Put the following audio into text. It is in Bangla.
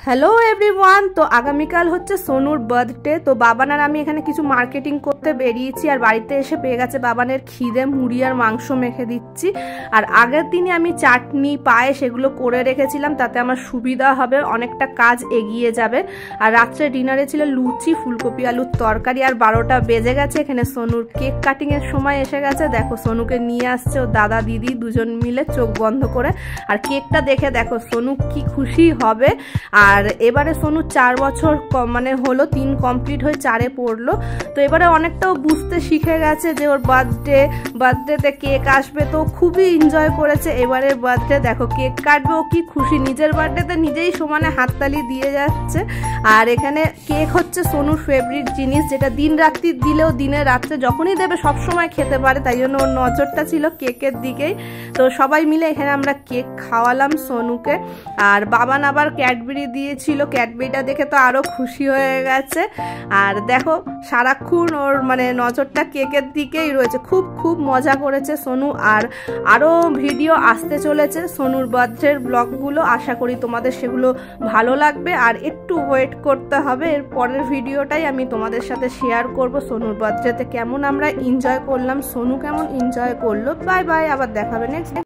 Hello everyone. তো আগামীকাল হচ্ছে সোনুর বার্থডে। তো বাবান আর আমি এখানে কিছু মার্কেটিং করতে বেরিয়েছি, আর বাড়িতে এসে পেয়ে গেছে বাবানের খিদে। মুড়ি আর মাংস মেখে দিচ্ছি। আর আগের দিনে আমি চাটনি পায়েস এগুলো করে রেখেছিলাম, তাতে আমার সুবিধা হবে, অনেকটা কাজ এগিয়ে যাবে। আর রাত্রে ডিনারে ছিল লুচি, ফুলকপি আলুর তরকারি। আর 12টা বেজে গেছে, এখানে সোনুর কেক কাটিংয়ের সময় এসে গেছে। দেখো সোনুকে নিয়ে আসছে ও দাদা দিদি দুজন মিলে চোখ বন্ধ করে। আর কেকটা দেখে দেখো সোনু কি খুশি হবে। আর এবারে সোনু 4 বছর মানে হলো, 3 কমপ্লিট হয়ে 4-এ পড়লো। তো এবারে অনেকটাও বুঝতে শিখে গেছে যে ওর বার্থডেতে কেক আসবে, তো খুবই এনজয় করেছে। এবারে বার্থডে দেখো কেক কাটবে, ও কি খুশি, নিজের বার্থডেতে নিজেই সমানে হাততালি দিয়ে যাচ্ছে। আর এখানে কেক হচ্ছে সোনুর ফেভারিট জিনিস, যেটা দিন রাত্রি দিলেও দিনে রাত্রে যখনই দেবে সবসময় খেতে পারে, তাই জন্য ওর নজরটা ছিল কেকের দিকেই। তো সবাই মিলে এখানে আমরা কেক খাওয়ালাম সোনুকে। আর বাবান আবার ক্যাডবেরি দিয়েছিল, ক্যাডবেরিটা দেখে তো আরও খুশি হয়ে গেছে। আর দেখো সারাক্ষণ ওর মানে নজরটা কেকের দিকেই রয়েছে। খুব খুব মজা করেছে সোনু। আর আরও ভিডিও আসতে চলেছে সোনুর বার্থডের ব্লগগুলো, আশা করি তোমাদের সেগুলো ভালো লাগবে। আর একটু ওয়েট করতে হবে, এর পরের ভিডিওটাই আমি তোমাদের সাথে শেয়ার করব সোনুর বার্থডেতে কেমন আমরা এনজয় করলাম, সোনু কেমন এনজয় করলো। বাই বাই, আবার দেখাবে নেক্সট।